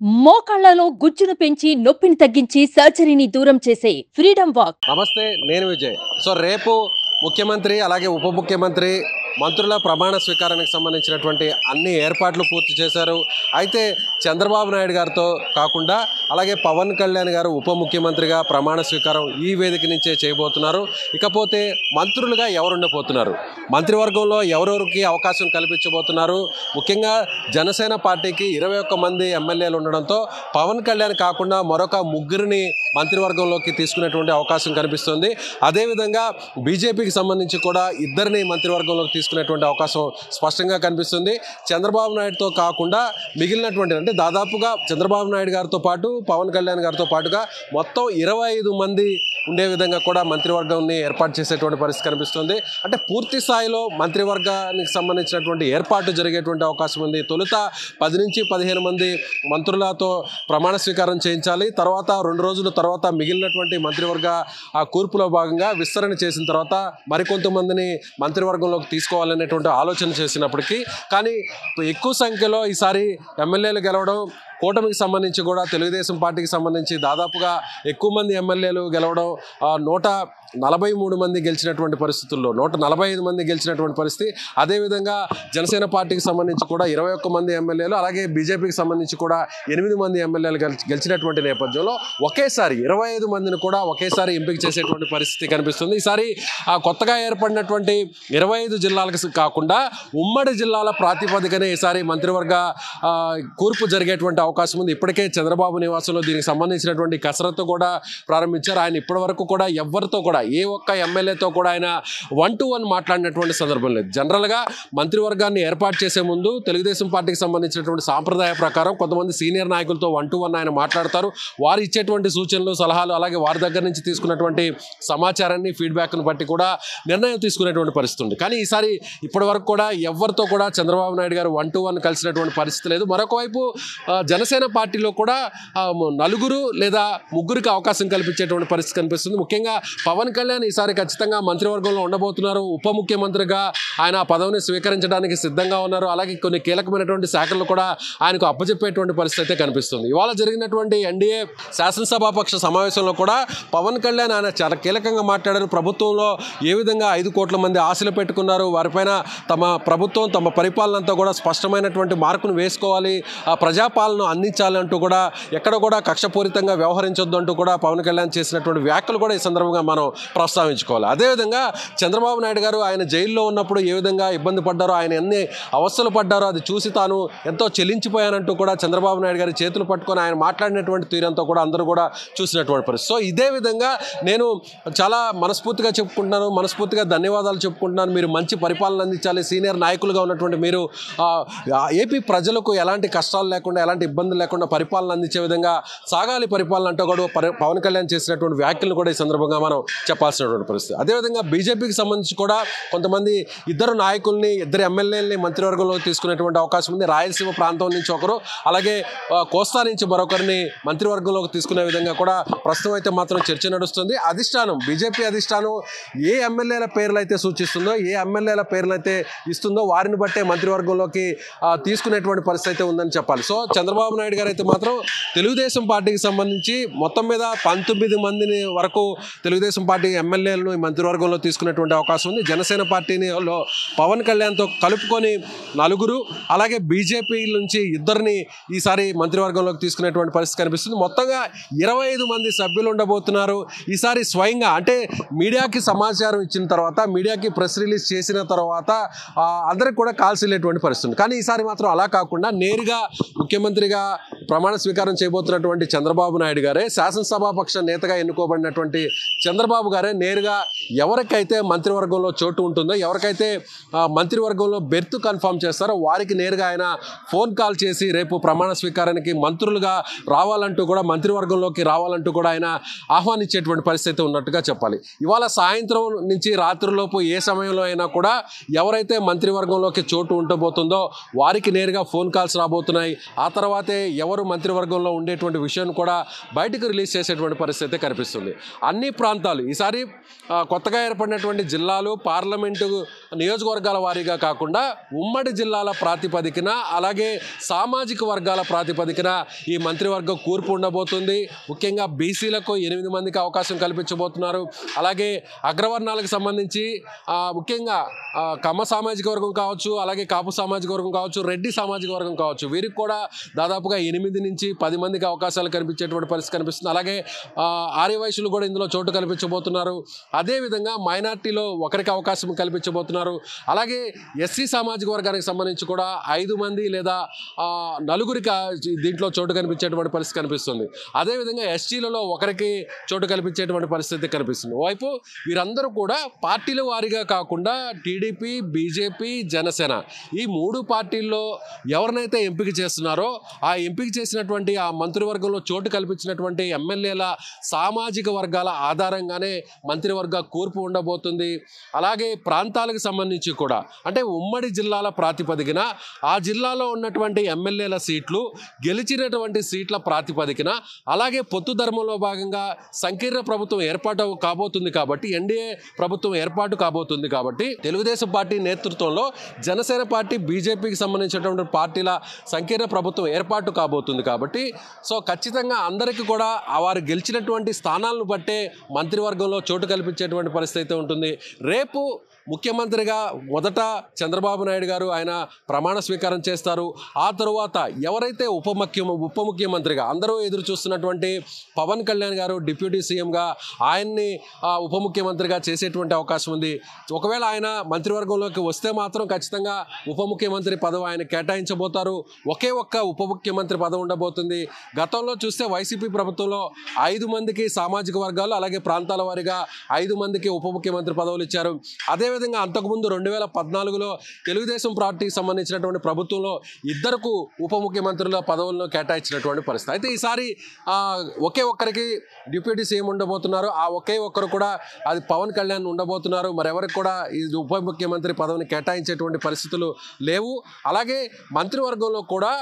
మోకాళ్లలో గుజ్జును పెంచి నొప్పిని తగ్గించి సర్జరీని దూరం చేసే ఫ్రీడమ్ వాక్. నమస్తే, నేను విజయ్. సో రేపు ముఖ్యమంత్రి అలాగే ఉప ముఖ్యమంత్రి మంత్రుల ప్రమాణ స్వీకారానికి సంబంధించినటువంటి అన్ని ఏర్పాట్లు పూర్తి చేశారు. అయితే చంద్రబాబు నాయుడు గారితో కాకుండా అలాగే పవన్ కళ్యాణ్ గారు ఉప ముఖ్యమంత్రిగా ప్రమాణ స్వీకారం ఈ వేదిక నుంచే చేయబోతున్నారు. ఇకపోతే మంత్రులుగా ఎవరు ఉండబోతున్నారు, మంత్రివర్గంలో ఎవరెవరికి అవకాశం కల్పించబోతున్నారు, ముఖ్యంగా జనసేన పార్టీకి 21 మంది ఎమ్మెల్యేలు ఉండడంతో పవన్ కళ్యాణ్ కాకుండా మరొక ముగ్గురిని మంత్రివర్గంలోకి తీసుకునేటువంటి అవకాశం కనిపిస్తుంది. అదేవిధంగా బీజేపీకి సంబంధించి కూడా ఇద్దరిని మంత్రివర్గంలోకి తీసుకునేటువంటి అవకాశం స్పష్టంగా కనిపిస్తుంది. చంద్రబాబు నాయుడుతో కాకుండా మిగిలినటువంటి అంటే దాదాపుగా చంద్రబాబు నాయుడు గారితో పాటు పవన్ కళ్యాణ్ గారితో పాటుగా మొత్తం 25 మంది ఉండే విధంగా కూడా మంత్రివర్గాన్ని ఏర్పాటు చేసేటువంటి పరిస్థితి కనిపిస్తుంది. అంటే పూర్తి స్థాయిలో మంత్రివర్గానికి సంబంధించినటువంటి ఏర్పాటు జరిగేటువంటి అవకాశం ఉంది. తొలుత 10 నుంచి 15 మంది మంత్రులతో ప్రమాణ స్వీకారం చేయించాలి. తర్వాత 2 రోజుల తర్వాత మిగిలినటువంటి మంత్రివర్గ ఆ కూర్పులో భాగంగా విస్తరణ చేసిన తర్వాత మరికొంతమందిని మంత్రివర్గంలోకి తీసుకోవాలనేటువంటి ఆలోచన చేసినప్పటికీ కానీ ఎక్కువ సంఖ్యలో ఈసారి ఎమ్మెల్యేలు గెలవడం, కూటమికి సంబంధించి కూడా తెలుగుదేశం పార్టీకి సంబంధించి దాదాపుగా ఎక్కువ మంది ఎమ్మెల్యేలు గెలవడం, 143 మంది గెలిచినటువంటి పరిస్థితుల్లో 145 మంది గెలిచినటువంటి పరిస్థితి. అదేవిధంగా జనసేన పార్టీకి సంబంధించి కూడా 21 మంది ఎమ్మెల్యేలు, అలాగే బీజేపీకి సంబంధించి కూడా 8 మంది ఎమ్మెల్యేలు గెలిచినటువంటి నేపథ్యంలో ఒకేసారి 25 మందిని కూడా ఒకేసారి ఎంపిక చేసేటువంటి పరిస్థితి కనిపిస్తుంది. ఈసారి కొత్తగా ఏర్పడినటువంటి 25 జిల్లాలకు కాకుండా ఉమ్మడి జిల్లాల ప్రాతిపదికనే ఈసారి మంత్రివర్గ కూర్పు జరిగేటువంటి అవకాశం ఉంది. ఇప్పటికే చంద్రబాబు నివాసంలో దీనికి సంబంధించినటువంటి కసరత్తు కూడా ప్రారంభించారు. ఆయన ఇప్పటి వరకు కూడా ఎవరితో కూడా ఏ ఒక్క ఎమ్మెల్యేతో కూడా ఆయన 1-to-1 మాట్లాడినటువంటి సందర్భం లేదు. జనరల్గా మంత్రివర్గాన్ని ఏర్పాటు చేసే ముందు తెలుగుదేశం పార్టీకి సంబంధించినటువంటి సాంప్రదాయ ప్రకారం కొంతమంది సీనియర్ నాయకులతో 1-to-1 ఆయన మాట్లాడతారు. వారు ఇచ్చేటువంటి సూచనలు, సలహాలు, అలాగే వారి దగ్గర నుంచి తీసుకున్నటువంటి సమాచారాన్ని, ఫీడ్బ్యాక్ను బట్టి కూడా నిర్ణయం తీసుకునేటువంటి పరిస్థితి ఉంది. కానీ ఈసారి ఇప్పటి వరకు కూడా ఎవరితో కూడా చంద్రబాబు నాయుడు గారు 1-to-1 కలిసినటువంటి పరిస్థితి లేదు. మరొక వైపు జనసేన పార్టీలో కూడా 4 లేదా 3కి అవకాశం కల్పించేటువంటి పరిస్థితి కనిపిస్తుంది. ముఖ్యంగా పవన్ కళ్యాణ్ ఈసారి ఖచ్చితంగా మంత్రివర్గంలో ఉండబోతున్నారు. ఉప ముఖ్యమంత్రిగా ఆయన ఆ పదవిని స్వీకరించడానికి సిద్ధంగా ఉన్నారు. అలాగే కొన్ని కీలకమైనటువంటి శాఖలు కూడా ఆయనకు అప్పచెప్పేటువంటి పరిస్థితి అయితే కనిపిస్తుంది. ఇవాళ జరిగినటువంటి ఎన్డీఏ శాసనసభాపక్ష సమావేశంలో కూడా పవన్ కళ్యాణ్ ఆయన చాలా కీలకంగా మాట్లాడారు. ప్రభుత్వంలో ఏ విధంగా 5 కోట్ల మంది ఆశలు పెట్టుకున్నారు, వారిపైన తమ ప్రభుత్వం, తమ పరిపాలన అంతా కూడా స్పష్టమైనటువంటి మార్కును వేసుకోవాలి, ఆ ప్రజాపాలన అందించాలంటూ కూడా ఎక్కడ కూడా కక్షపూరితంగా వ్యవహరించొద్దు అంటూ కూడా పవన్ కళ్యాణ్ చేసినటువంటి వ్యాఖ్యలు కూడా ఈ సందర్భంగా మనం ప్రస్తావించుకోవాలి. అదేవిధంగా చంద్రబాబు నాయుడు గారు ఆయన జైల్లో ఉన్నప్పుడు ఏ విధంగా ఇబ్బంది పడ్డారో, ఆయన ఎన్ని అవస్థలు పడ్డారో అది చూసి తాను ఎంతో చెల్లించిపోయానంటూ కూడా చంద్రబాబు నాయుడు గారి చేతులు పట్టుకొని ఆయన మాట్లాడినటువంటి తీరంతో కూడా అందరూ కూడా చూసినటువంటి పరిస్థితి. సో ఇదే విధంగా నేను చాలా మనస్ఫూర్తిగా చెప్పుకుంటున్నాను, మనస్ఫూర్తిగా ధన్యవాదాలు చెప్పుకుంటున్నాను. మీరు మంచి పరిపాలన అందించాలి. సీనియర్ నాయకులుగా ఉన్నటువంటి మీరు ఏపీ ప్రజలకు ఎలాంటి కష్టాలు లేకుండా, ఎలాంటి ఇబ్బందులు లేకుండా పరిపాలన అందించే విధంగా సాగాలి పరిపాలన అంటూ కూడా పవన్ కళ్యాణ్ చేసినటువంటి వ్యాఖ్యలు కూడా ఈ సందర్భంగా మనం చెప్పాల్సినటువంటి పరిస్థితి. అదేవిధంగా బీజేపీకి సంబంధించి కూడా కొంతమంది ఇద్దరు నాయకుల్ని, 2 ఎమ్మెల్యేలని మంత్రివర్గంలో తీసుకునేటువంటి అవకాశం ఉంది. రాయలసీమ ప్రాంతం నుంచి ఒకరు, అలాగే కోస్తా నుంచి మరొకరిని మంత్రివర్గంలోకి తీసుకునే విధంగా కూడా ప్రస్తుతం అయితే మాత్రం చర్చ నడుస్తుంది. అధిష్టానం, బీజేపీ అధిష్టానం ఏ ఎమ్మెల్యేల పేర్లు అయితే సూచిస్తుందో, ఏ ఎమ్మెల్యేల పేర్లు అయితే ఇస్తుందో వారిని బట్టే మంత్రివర్గంలోకి తీసుకునేటువంటి పరిస్థితి అయితే ఉందని చెప్పాలి. సో చంద్రబాబు నాయుడు గారు అయితే మాత్రం తెలుగుదేశం పార్టీకి సంబంధించి మొత్తం మీద 19 మందిని వరకు తెలుగుదేశం పార్టీ ఎమ్మెల్యేలను మంత్రివర్గంలో తీసుకునేటువంటి అవకాశం ఉంది. జనసేన పార్టీని పవన్ కళ్యాణ్తో కలుపుకొని 4, అలాగే బీజేపీ నుంచి 2 ఈసారి మంత్రివర్గంలోకి తీసుకునేటువంటి పరిస్థితి కనిపిస్తుంది. మొత్తంగా 25 మంది సభ్యులు ఉండబోతున్నారు. ఈసారి స్వయంగా అంటే మీడియాకి సమాచారం ఇచ్చిన తర్వాత, మీడియాకి ప్రెస్ రిలీజ్ చేసిన తర్వాత అందరికి కూడా కాల్స్ వెళ్ళేటువంటి పరిస్థితి. కానీ ఈసారి మాత్రం అలా కాకుండా నేరుగా ముఖ్యమంత్రిగా ప్రమాణ స్వీకారం చేయబోతున్నటువంటి చంద్రబాబు నాయుడు గారే, శాసనసభాపక్ష నేతగా ఎన్నుకోబడినటువంటి చంద్రబాబు గారే నేరుగా ఎవరికైతే మంత్రివర్గంలో చోటు ఉంటుందో, ఎవరికైతే మంత్రివర్గంలో బెర్త్ కన్ఫర్మ్ చేస్తారో వారికి నేరుగా ఆయన ఫోన్ కాల్ చేసి రేపు ప్రమాణ స్వీకారానికి మంత్రులుగా రావాలంటూ కూడా, మంత్రివర్గంలోకి రావాలంటూ కూడా ఆయన ఆహ్వానించేటువంటి పరిస్థితి ఉన్నట్టుగా చెప్పాలి. ఇవాళ సాయంత్రం నుంచి రాత్రిలోపు ఏ సమయంలో అయినా కూడా ఎవరైతే మంత్రివర్గంలోకి చోటు ఉండబోతుందో వారికి నేరుగా ఫోన్ కాల్స్ రాబోతున్నాయి. ఆ తర్వాతే ఎవరు ఎవరు మంత్రివర్గంలో ఉండేటువంటి విషయాన్ని కూడా బయటకు రిలీజ్ చేసేటువంటి పరిస్థితి అయితే కనిపిస్తుంది. అన్ని ప్రాంతాలు ఈసారి కొత్తగా ఏర్పడినటువంటి జిల్లాలు పార్లమెంటు నియోజకవర్గాల వారీగా కాకుండా ఉమ్మడి జిల్లాల ప్రాతిపదికన అలాగే సామాజిక వర్గాల ప్రాతిపదికన ఈ మంత్రివర్గం కూర్పు ఉండబోతుంది. ముఖ్యంగా బీసీలకు 8 మందికి అవకాశం కల్పించబోతున్నారు. అలాగే అగ్రవర్ణాలకు సంబంధించి ముఖ్యంగా కమ్మ సామాజిక వర్గం కావచ్చు, అలాగే కాపు సామాజిక వర్గం కావచ్చు, రెడ్డి సామాజిక వర్గం కావచ్చు, వీరికి కూడా దాదాపుగా 8 నుంచి 10 మందికి అవకాశాలు కనిపించేటువంటి పరిస్థితి కనిపిస్తుంది. అలాగే ఆర్యవైశ్యులు కూడా ఇందులో చోటు కల్పించబోతున్నారు. అదేవిధంగా మైనార్టీలో ఒకరికి అవకాశం కల్పించబోతున్నారు. అలాగే ఎస్సీ సామాజిక వర్గానికి సంబంధించి కూడా 5 మంది లేదా 4 దీంట్లో చోటు కనిపించేటువంటి పరిస్థితి కనిపిస్తుంది. అదేవిధంగా ఎస్టీలలో ఒకరికి చోటు కల్పించేటువంటి పరిస్థితి కనిపిస్తుంది. ఓవైపు వీరందరూ కూడా పార్టీల వారీగా కాకుండా టీడీపీ, బీజేపీ, జనసేన ఈ 3 పార్టీల్లో ఎవరినైతే ఎంపిక చేస్తున్నారో ఆ ఎంపిక చేసినటువంటి ఆ మంత్రివర్గంలో చోటు కల్పించినటువంటి ఎమ్మెల్యేల సామాజిక వర్గాల ఆధారంగానే మంత్రివర్గ కూర్పు ఉండబోతుంది. అలాగే ప్రాంతాలకు సంబంధించి కూడా అంటే ఉమ్మడి జిల్లాల ప్రాతిపదికన ఆ జిల్లాలో ఉన్నటువంటి ఎమ్మెల్యేల సీట్లు గెలిచినటువంటి సీట్ల ప్రాతిపదికన అలాగే పొత్తు ధర్మంలో భాగంగా సంకీర్ణ ప్రభుత్వం ఏర్పాటు కాబోతుంది కాబట్టి ఎన్డీఏ ప్రభుత్వం ఏర్పాటు కాబోతుంది కాబట్టి తెలుగుదేశం పార్టీ నేతృత్వంలో జనసేన పార్టీ, బీజేపీకి సంబంధించినటువంటి పార్టీల సంకీర్ణ ప్రభుత్వం ఏర్పాటు కాబోతుంది కాబట్టి సో ఖచ్చితంగా అందరికీ కూడా వారు గెలిచినటువంటి స్థానాలను బట్టే మంత్రివర్గంలో చోటు కల్పించేటువంటి పరిస్థితి అయితే ఉంటుంది. రేపు ముఖ్యమంత్రిగా మొదట చంద్రబాబు నాయుడు గారు ఆయన ప్రమాణ స్వీకారం చేస్తారు. ఆ తరువాత ఎవరైతే ఉప ముఖ్యమంత్రిగా అందరూ ఎదురు చూస్తున్నటువంటి పవన్ కళ్యాణ్ గారు డిప్యూటీ సీఎంగా ఆయన్ని ఉప ముఖ్యమంత్రిగా చేసేటువంటి అవకాశం ఉంది. ఒకవేళ ఆయన మంత్రివర్గంలోకి వస్తే మాత్రం ఖచ్చితంగా ఉప ముఖ్యమంత్రి పదవి ఆయన కేటాయించబోతారు. ఒకే ఒక్క ఉప ముఖ్యమంత్రి పదవి ఉండబోతుంది. గతంలో చూస్తే వైసీపీ ప్రభుత్వంలో 5 మందికి సామాజిక వర్గాలు అలాగే ప్రాంతాల వారీగా 5 మందికి ఉప ముఖ్యమంత్రి పదవులు ఇచ్చారు. అదేవిధంగా అంతకుముందు 2014లో తెలుగుదేశం పార్టీకి సంబంధించినటువంటి ప్రభుత్వంలో 2 ఉప ముఖ్యమంత్రుల పదవులను కేటాయించినటువంటి పరిస్థితి. అయితే ఈసారి ఒకే ఒక్కరికి డిప్యూటీ సీఎం ఉండబోతున్నారు. ఆ ఒకే ఒక్కరు కూడా అది పవన్ కళ్యాణ్ ఉండబోతున్నారు. మరెవరికి కూడా ఈ ఉప ముఖ్యమంత్రి పదవిని కేటాయించేటువంటి పరిస్థితులు లేవు. అలాగే మంత్రివర్గంలో కూడా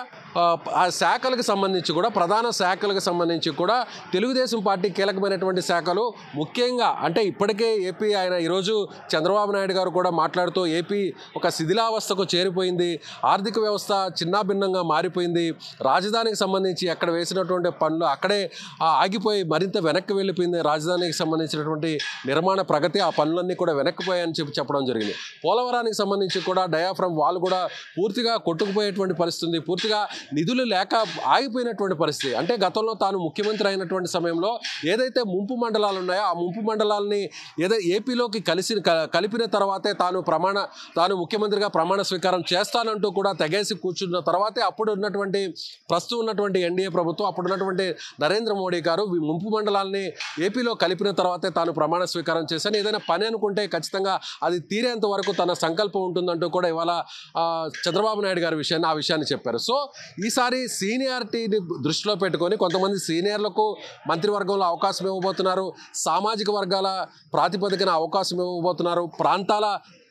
ఆ శాఖలకు సంబంధించి కూడా ప్రధాన శాఖలకు సంబంధించి కూడా తెలుగుదేశం పార్టీ కీలకమైనటువంటి శాఖలు ముఖ్యంగా అంటే ఇప్పటికే ఏపీ ఆయన ఈరోజు చంద్రబాబు నాయుడు గారు కూడా మాట్లాడుతూ ఏపీ ఒక శిథిలావస్థకు చేరిపోయింది, ఆర్థిక వ్యవస్థ చిన్నాభిన్నంగా మారిపోయింది, రాజధానికి సంబంధించి అక్కడ వేసినటువంటి పనులు అక్కడే ఆగిపోయి మరింత వెనక్కి వెళ్ళిపోయింది, రాజధానికి సంబంధించినటువంటి నిర్మాణ ప్రగతి ఆ పనులన్నీ కూడా వెనక్కిపోయాయని చెప్పడం జరిగింది. పోలవరానికి సంబంధించి కూడా డయాఫ్రమ్ వాల్ కూడా పూర్తిగా కొట్టుకుపోయేటువంటి పరిస్థితి, పూర్తిగా నిధులు లేక ఆగిపోయినటువంటి పరిస్థితి. అంటే గతంలో తాను ముఖ్యమంత్రి అయినటువంటి సమయంలో ఏదైతే ముంపు మండలాలు ఉన్నాయో ఆ ముంపు మండలాలని ఏపీలోకి కలిపిన తర్వాతే తాను ముఖ్యమంత్రిగా ప్రమాణ స్వీకారం చేస్తానంటూ కూడా తెగేసి కూర్చున్న తర్వాతే అప్పుడు ఉన్నటువంటి ప్రస్తుతం ఉన్నటువంటి ఎన్డీఏ ప్రభుత్వం అప్పుడు ఉన్నటువంటి నరేంద్ర మోడీ గారు ముంపు మండలాల్ని ఏపీలో కలిపిన తర్వాతే తాను ప్రమాణ స్వీకారం చేశాను, ఏదైనా పని అనుకుంటే ఖచ్చితంగా అది తీరేంత వరకు తన సంకల్పం ఉంటుందంటూ కూడా ఇవాళ చంద్రబాబు నాయుడు గారి ఆ విషయాన్ని చెప్పారు. సో ఈసారి సీనియారిటీని దృష్టిలో పెట్టుకొని కొంతమంది సీనియర్లకు మంత్రివర్గంలో అవకాశం ఇవ్వబోతున్నారు, సామాజిక వర్గాల ప్రాతిపదికన అవకాశం ఇవ్వబోతున్నారు, ప్రాంతాల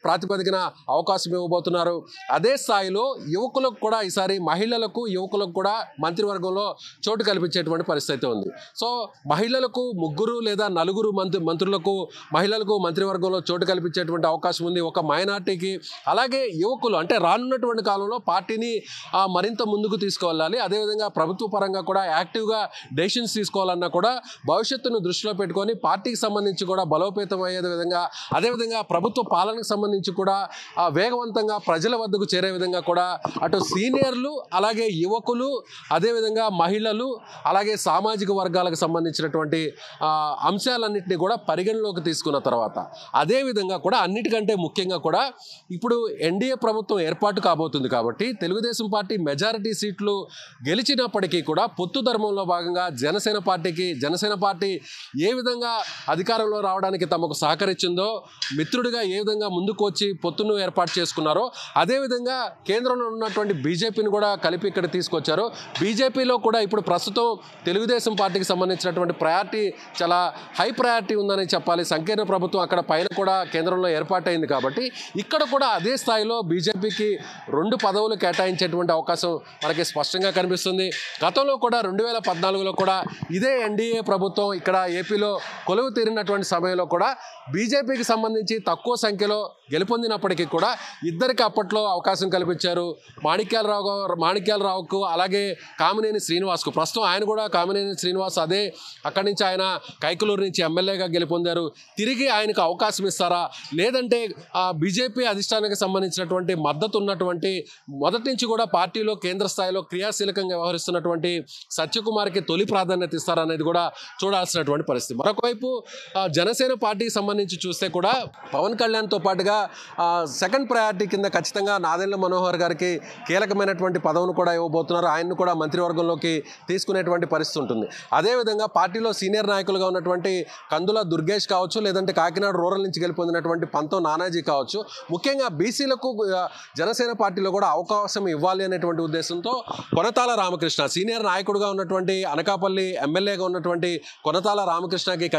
ప్రాతిపదికన అవకాశం ఇవ్వబోతున్నారు. అదే స్థాయిలో యువకులకు కూడా ఈసారి మహిళలకు యువకులకు కూడా మంత్రివర్గంలో చోటు కల్పించేటువంటి పరిస్థితి ఉంది. సో మహిళలకు 3 లేదా 4 మంత్రులకు మహిళలకు మంత్రివర్గంలో చోటు కల్పించేటువంటి అవకాశం ఉంది. ఒక మైనార్టీకి అలాగే యువకులు అంటే రానున్నటువంటి కాలంలో పార్టీని మరింత ముందుకు తీసుకువెళ్ళాలి, అదేవిధంగా ప్రభుత్వ పరంగా కూడా యాక్టివ్గా డెసిషన్స్ తీసుకోవాలన్నా కూడా భవిష్యత్తును దృష్టిలో పెట్టుకొని పార్టీకి సంబంధించి కూడా బలోపేతం అయ్యే విధంగా అదేవిధంగా ప్రభుత్వ పాలనకు సంబంధించి కూడా వేగవంతంగా ప్రజల వద్దకు చేరే విధంగా కూడా అటు సీనియర్లు అలాగే యువకులు అదేవిధంగా మహిళలు అలాగే సామాజిక వర్గాలకు సంబంధించినటువంటి అంశాలన్నింటినీ కూడా పరిగణలోకి తీసుకున్న తర్వాత అదేవిధంగా కూడా అన్నిటికంటే ముఖ్యంగా కూడా ఇప్పుడు ఎన్డీఏ ప్రభుత్వం ఏర్పాటు కాబోతుంది కాబట్టి తెలుగుదేశం పార్టీ మెజారిటీ సీట్లు గెలిచినప్పటికీ కూడా పొత్తు ధర్మంలో భాగంగా జనసేన పార్టీ ఏ విధంగా అధికారంలో రావడానికి తమకు సహకరించిందో మిత్రుడిగా ఏ విధంగా ముందుకు వచ్చి పొత్తును ఏర్పాటు చేసుకున్నారో అదేవిధంగా కేంద్రంలో ఉన్నటువంటి బీజేపీని కూడా కలిపి ఇక్కడ తీసుకొచ్చారు. బీజేపీలో కూడా ఇప్పుడు ప్రస్తుతం తెలుగుదేశం పార్టీకి సంబంధించినటువంటి ప్రయారిటీ చాలా హై ప్రయారిటీ ఉందని చెప్పాలి. సంకీర్ణ ప్రభుత్వం అక్కడ పైన కూడా కేంద్రంలో ఏర్పాటైంది కాబట్టి ఇక్కడ కూడా అదే స్థాయిలో బీజేపీకి 2 పదవులు కేటాయించేటువంటి అవకాశం మనకి స్పష్టంగా కనిపిస్తుంది. గతంలో కూడా 2014లో కూడా ఇదే ఎన్డీఏ ప్రభుత్వం ఇక్కడ ఏపీలో కొలువు తీరినటువంటి సమయంలో కూడా బీజేపీకి సంబంధించి తక్కువ సంఖ్యలో గెలుపొందినప్పటికీ కూడా ఇద్దరికి అప్పట్లో అవకాశం కల్పించారు. మాణిక్యాలరావుకు అలాగే కామినేని శ్రీనివాస్కు. ప్రస్తుతం ఆయన కూడా కామినేని శ్రీనివాస్ అదే అక్కడి నుంచి ఆయన కైకలూరు నుంచి ఎమ్మెల్యేగా గెలుపొందారు. తిరిగి ఆయనకు అవకాశం ఇస్తారా, లేదంటే బీజేపీ అధిష్టానానికి సంబంధించినటువంటి మద్దతు ఉన్నటువంటి మొదటి నుంచి కూడా పార్టీలో కేంద్ర స్థాయిలో క్రియాశీలకంగా వ్యవహరిస్తున్నటువంటి సత్యకుమార్కి తొలి ప్రాధాన్యత ఇస్తారనేది కూడా చూడాల్సినటువంటి పరిస్థితి. మరొకవైపు జనసేన పార్టీకి సంబంధించి చూస్తే కూడా పవన్ కళ్యాణ్తో పాటుగా సెకండ్ ప్రయారిటీ కింద ఖచ్చితంగా నాదెండ్ల మనోహర్ గారికి కీలకమైనటువంటి పదవిని కూడా ఇవ్వబోతున్నారు. ఆయన్ను కూడా మంత్రివర్గంలోకి తీసుకునేటువంటి పరిస్థితి ఉంటుంది. అదేవిధంగా పార్టీలో సీనియర్ నాయకులుగా ఉన్నటువంటి కందుల దుర్గేష్ కావచ్చు, లేదంటే కాకినాడ రూరల్ నుంచి గెలుపొందినటువంటి పంతం నానాజీ కావచ్చు, ముఖ్యంగా బీసీలకు జనసేన పార్టీలో కూడా అవకాశం ఇవ్వాలి అనేటువంటి ఉద్దేశంతో కొనతాల రామకృష్ణ సీనియర్ నాయకుడుగా ఉన్నటువంటి అనకాపల్లి ఎమ్మెల్యేగా ఉన్నటువంటి కొనతాల రామకృష్ణకి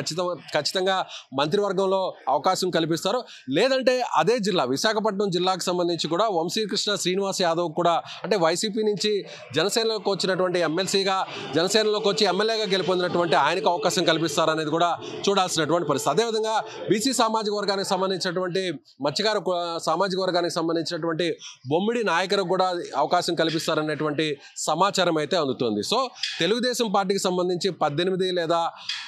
ఖచ్చితంగా మంత్రివర్గంలో అవకాశం కల్పిస్తారు. లేదంటే అదే జిల్లా విశాఖపట్నం జిల్లాకు సంబంధించి కూడా వంశీకృష్ణ శ్రీనివాస్ యాదవ్ కూడా అంటే వైసీపీ నుంచి జనసేనలోకి వచ్చినటువంటి ఎమ్మెల్సీగా జనసేనలోకి వచ్చి ఎమ్మెల్యేగా గెలుపొందినటువంటి ఆయనకు అవకాశం కల్పిస్తారనేది కూడా చూడాల్సినటువంటి పరిస్థితి. అదేవిధంగా బీసీ సామాజిక వర్గానికి సంబంధించినటువంటి మత్స్యకార సామాజిక వర్గానికి సంబంధించినటువంటి బొమ్మిడి నాయకులకు కూడా అవకాశం కల్పిస్తారనేటువంటి సమాచారం అయితే అందుతుంది. సో తెలుగుదేశం పార్టీకి సంబంధించి 18 లేదా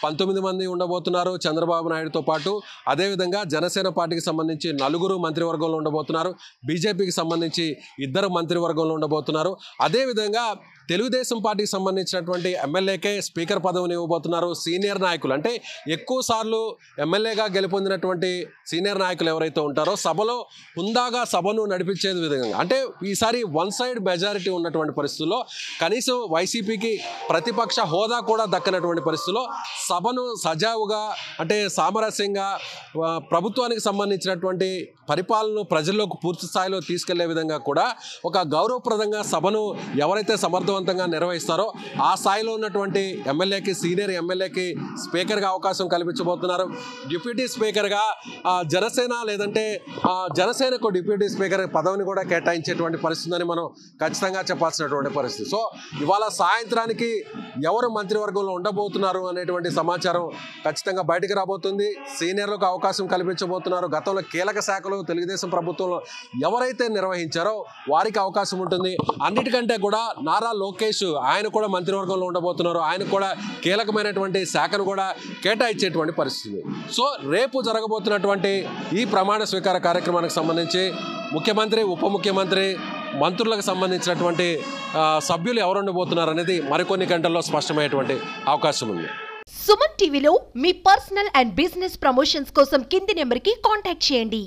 19 మంది ఉండబోతున్నారు చంద్రబాబు నాయుడుతో పాటు. అదేవిధంగా జనసేన పార్టీకి సంబంధించి 4 మంత్రివర్గంలో ఉండబోతున్నారు. బీజేపీకి సంబంధించి 2 మంత్రివర్గంలో ఉండబోతున్నారు. అదేవిధంగా తెలుగుదేశం పార్టీకి సంబంధించినటువంటి ఎమ్మెల్యేకే స్పీకర్ పదవిని ఇవ్వబోతున్నారు. సీనియర్ నాయకులు అంటే ఎక్కువ సార్లు ఎమ్మెల్యేగా గెలుపొందినటువంటి సీనియర్ నాయకులు ఎవరైతే ఉంటారో సభలో హుందాగా సభను నడిపించేది విధంగా అంటే ఈసారి వన్ సైడ్ మెజారిటీ ఉన్నటువంటి పరిస్థితుల్లో కనీసం వైసీపీకి ప్రతిపక్ష హోదా కూడా దక్కనటువంటి పరిస్థితుల్లో సభను సజావుగా అంటే సామరస్యంగా ప్రభుత్వానికి సంబంధించినటువంటి పరిపాలనను ప్రజల్లోకి పూర్తి స్థాయిలో తీసుకెళ్లే విధంగా కూడా ఒక గౌరవప్రదంగా సభను ఎవరైతే సమర్థవంతంగా నిర్వహిస్తారో ఆ స్థాయిలో ఉన్నటువంటి ఎమ్మెల్యేకి సీనియర్ ఎమ్మెల్యేకి స్పీకర్గా అవకాశం కల్పించబోతున్నారు. డిప్యూటీ స్పీకర్గా జనసేన లేదంటే జనసేనకు డిప్యూటీ స్పీకర్ పదవిని కూడా కేటాయించేటువంటి పరిస్థితి అని మనం ఖచ్చితంగా చెప్పాల్సినటువంటి పరిస్థితి. సో ఇవాళ సాయంత్రానికి ఎవరు మంత్రివర్గంలో ఉండబోతున్నారు అనేటువంటి సమాచారం ఖచ్చితంగా బయటకు రాబోతుంది. సీనియర్లకు అవకాశం కల్పించబోతున్నారు. గతంలో కీలక శాఖలు తెలుగుదేశం ప్రభుత్వంలో ఎవరైతే నిర్వహించారో వారికి అవకాశం ఉంటుంది. అన్నిటికంటే కూడా నారా లోకేష్ ఆయన కూడా మంత్రివర్గంలో ఉండబోతున్నారు. ఆయన కూడా కీలకమైనటువంటి శాఖను కూడా కేటాయించేటువంటి పరిస్థితి. సో రేపు జరగబోతున్నటువంటి ఈ ప్రమాణ స్వీకార కార్యక్రమానికి సంబంధించి ముఖ్యమంత్రి ఉప ముఖ్యమంత్రి మంత్రులకు సంబంధించినటువంటి సభ్యులు ఎవరు ఉండబోతున్నారు అనేది మరికొన్ని గంటల్లో స్పష్టమయ్యేటువంటి అవకాశం ఉంది. సుమన్ టీవీలో మీ పర్సనల్ అండ్ బిజినెస్ ప్రమోషన్స్ కోసం కింది నెంబర్కి కాంటాక్ట్ చేయండి.